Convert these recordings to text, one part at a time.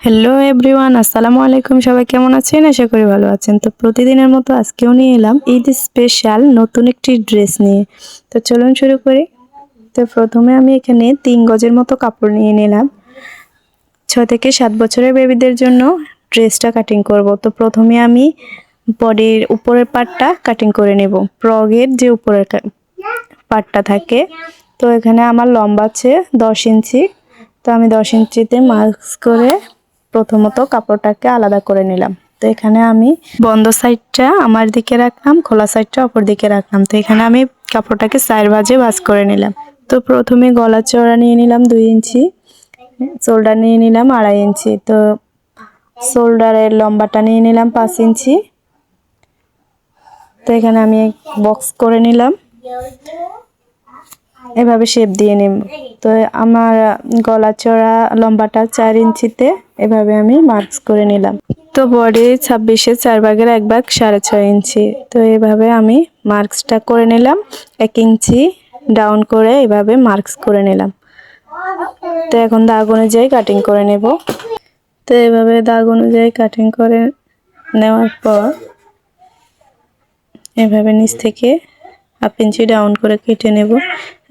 Hello everyone, আসসালামু আলাইকুম। সবাই কেমন আছেন? আশা করি ভালো আছেন। তো প্রতিদিনের মতো আজকেও নিয়ে এলাম ঈদ স্পেশাল নতুন একটি ড্রেস নিয়ে। তো চলুন শুরু করি। তো প্রথমে আমি এখানে 3 গজের মতো কাপড় নিয়ে নিলাম। 6 থেকে 7 বছরের বেবিদের জন্য ড্রেসটা কাটিং করব। তো প্রথমে আমি বডির উপরের পার্টটা কাটিং করে নেব। ফ্রকের যে উপরের পার্টটা থাকে, তো এখানে আমার লম্বা আছে 10 ইঞ্চি। তো আমি 10 ইঞ্চিতে মার্ক করে প্রথমত কাপড়টাকে আলাদা করে নিলাম। তো এখানে আমি বন্ধ সাইডটা আমার দিকে রাখলাম, খোলা সাইডটা অপর দিকে রাখলাম। তো এখানে আমি কাপড়টাকে 4 ভাঁজে ভাঁজ করে নিলাম। তো প্রথমে গলা চওড়া নিয়ে নিলাম 2 ইঞ্চি, শোল্ডার নিয়ে নিলাম 2.5 ইঞ্চি। তো শোল্ডারের লম্বাটা নিয়ে নিলাম 5 ইঞ্চি। তো এখানে আমি বক্স করে নিলাম, এভাবে শেপ দিয়ে নেব। তো আমার গলা চড়া লম্বাটা 4 ইঞ্চিতে এভাবে আমি মার্কস করে নিলাম। তো বডি 26-এ 4 ভাগের 1 ভাগ 6.5 ইঞ্চি। তো এভাবে আমি মার্কসটা করে নিলাম। 1 ইঞ্চি ডাউন করে এভাবে মার্কস করে নিলাম। তো এখন দাগ অনুযায়ী কাটিং করে নেব। তো এভাবে দাগ অনুযায়ী কাটিং করে নেওয়ার পর এভাবে নিচ থেকে 1/2 ইঞ্চি ডাউন করে কেটে নেব।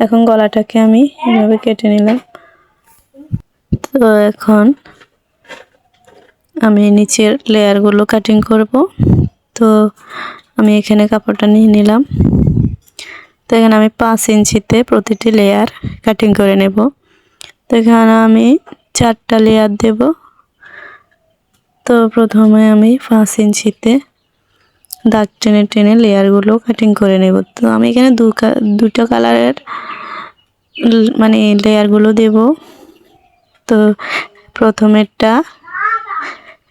এখন গলাটাকে আমি এভাবে কেটে নিলাম। তো এখন আমি নিচের লেয়ারগুলো কাটিং করব। তো আমি এখানে কাপড়টা নিয়ে নিলাম। তো এখানে আমি 5 ইঞ্চিতে প্রতিটি লেয়ার কাটিং করে নেব। তো এখানে আমি 4টা লেয়ার দেব। তো প্রথমে আমি 5 ইঞ্চিতে দাগ টেনে টেনে লেয়ারগুলো কাটিং করে নেব। তো আমি এখানে দুটো কালারের মানে লেয়ারগুলো দেব। তো প্রথমেরটা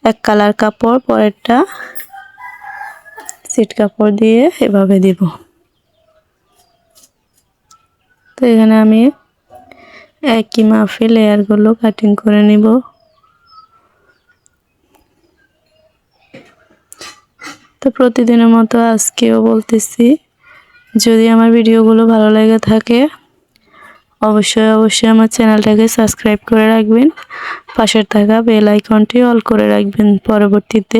এক কালার কাপড়, পরেরটা সিট কাপড় দিয়ে এভাবে দেব। তো এখানে আমি একই মাপে লেয়ারগুলো কাটিং করে নেব। তো প্রতিদিনের মতো আজকেও বলতেছি, যদি আমার ভিডিওগুলো ভালো লেগে থাকে অবশ্যই আমার চ্যানেলটাকে সাবস্ক্রাইব করে রাখবেন। পাশে থাকা বেল আইকনটি অল করে রাখবেন পরবর্তীতে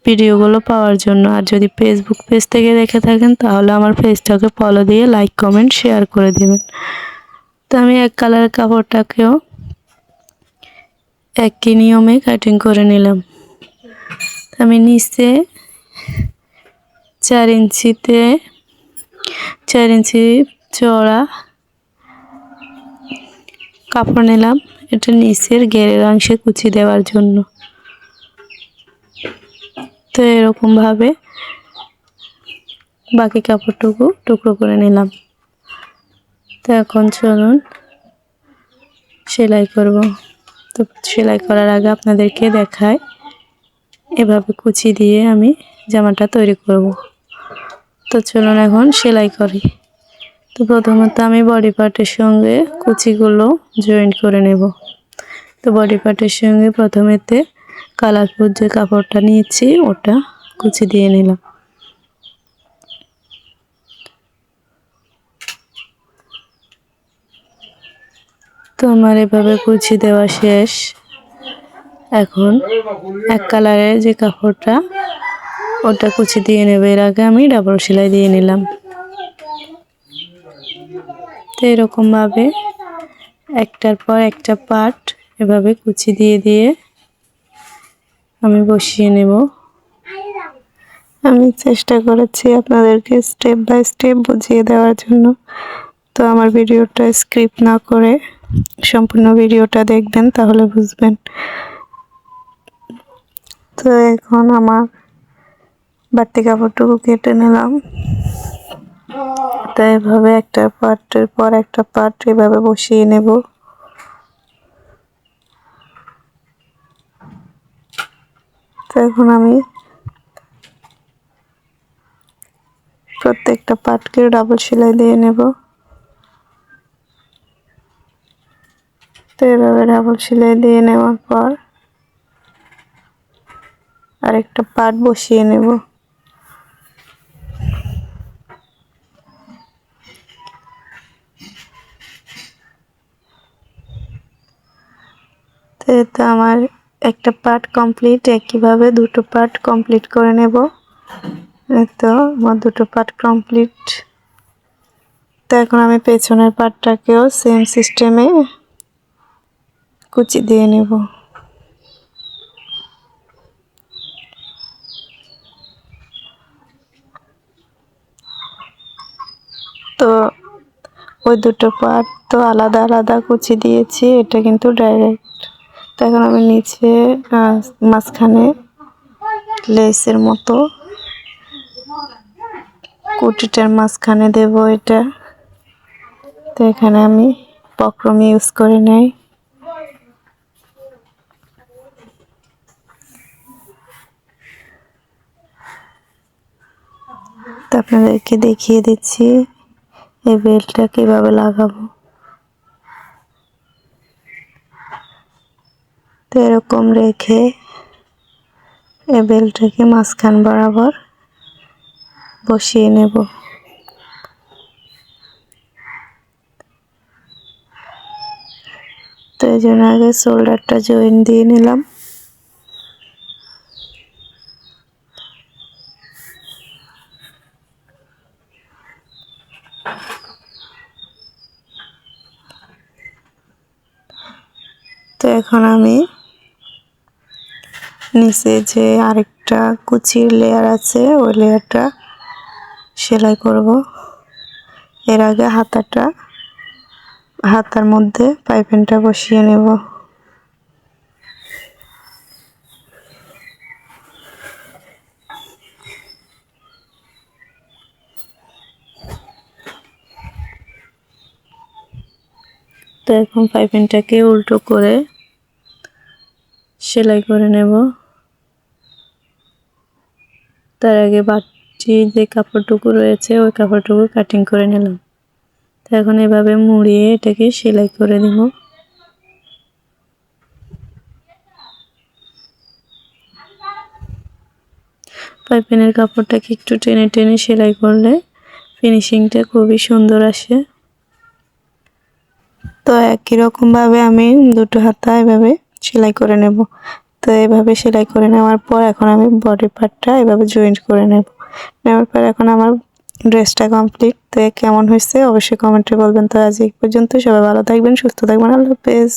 ভিডিওগুলো পাওয়ার জন্য। আর যদি ফেসবুক পেজ থেকে দেখে থাকেন তাহলে আমার পেজটাকে ফলো দিয়ে লাইক কমেন্ট শেয়ার করে দেবেন। তো আমি এক কালারের কাপড়টাকেও একই নিয়মে কাটিং করে নিলাম। আমি নিচে 4 ইঞ্চিতে 4 ইঞ্চি চওড়া কাপড় নিলাম, এটা নিচের ঘেরের অংশে কুচি দেওয়ার জন্য। তো এরকমভাবে বাকি কাপড়টুকু টুকরো করে নিলাম। তো এখন চলুন সেলাই করব। তো সেলাই করার আগে আপনাদেরকে দেখাই এভাবে কুচি দিয়ে আমি জামাটা তৈরি করব। তো চলুন এখন সেলাই করি। তো প্রথমত আমি বডি পার্টের সঙ্গে কুচিগুলো জয়েন্ট করে নেব। তো বডি পার্টের সঙ্গে প্রথমেতে কালারফুল যে কাপড়টা নিয়েছি ওটা কুচি দিয়ে নিলাম। তো আমার এভাবে কুচি দেওয়া শেষ। এখন এক কালারের যে কাপড়টা ওটা কুচি দিয়ে নেব। এর আগে আমি ডাবল সেলাই দিয়ে নিলাম। তো এরকমভাবে একটার পর একটা পার্ট এভাবে কুচি দিয়ে দিয়ে আমি বসিয়ে নেব। আমি চেষ্টা করেছি আপনাদেরকে স্টেপ বাই স্টেপ বুঝিয়ে দেওয়ার জন্য। তো আমার ভিডিওটা স্কিপ না করে সম্পূর্ণ ভিডিওটা দেখবেন, তাহলে বুঝবেন। তো এখন আমার বাড়তি কাপড়টুকু কেটে নিলাম। তো এভাবে একটা পার্টের পর একটা পার্ট এভাবে বসিয়ে নেব। তো এখন আমি প্রত্যেকটা পার্টকে ডাবল সেলাই দিয়ে নেব। তো এভাবে ডাবল সেলাই দিয়ে নেওয়ার পর আরেকটা পার্ট বসিয়ে নেব। তো এটা আমার একটা পার্ট কমপ্লিট, একইভাবে দুটো পার্ট কমপ্লিট করে নেব। তো আমার দুটো পার্ট কমপ্লিট। তো এখন আমি পেছনের পার্টটাকেও সেম সিস্টেমে কুচি দিয়ে নেব। তো ওই দুটো পার্ট তো আলাদা আলাদা কুচি দিয়েছি, এটা কিন্তু ডাইরেক্ট। তো এখন আমি নিচে মাঝখানে লেসের মতো কুটিটার মাঝখানে দেব এটা। তো এখানে আমি বক্রম ইউজ করে নেই। তো আপনাদেরকে দেখিয়ে দিচ্ছি এই বেল্টটা কিভাবে লাগাবো। তো এরকম রেখে এই বেল্টটাকে মাঝখান বরাবর বসিয়ে নেব। তো এই জন্য আগে শোল্ডারটা জয়েন দিয়ে নিলাম। তো এখন আমি নিচে যে আরেকটা কুচির লেয়ার আছে ওই লেয়ারটা সেলাই করব। এর আগে হাতার মধ্যে পাইপিংটা বসিয়ে নেব। তো এখন পাইপিংটাকে উল্টো করে সেলাই করে নেব। তার আগে বাড়তি যে কাপড়টুকু রয়েছে ওই কাপড়টুকু কাটিং করে নিলাম। তো এখন এভাবে মুড়িয়ে এটাকে সেলাই করে দিব। পাইপিংয়ের কাপড়টাকে একটু টেনে টেনে সেলাই করলে ফিনিশিংটা খুবই সুন্দর আসে। তো একই রকম ভাবে আমি দুটো হাতা এভাবে সেলাই করে নেব। তো এভাবে সেলাই করে নেওয়ার পর এখন আমি বডি পার্টটা এভাবে জয়েন্ট করে নেওয়ার পর এখন আমার ড্রেসটা কমপ্লিট। তো কেমন হয়েছে অবশ্যই কমেন্টে বলবেন। তো আজ এই পর্যন্ত, সবাই ভালো থাকবেন, সুস্থ থাকবেন, আল্লাহ হাফেজ।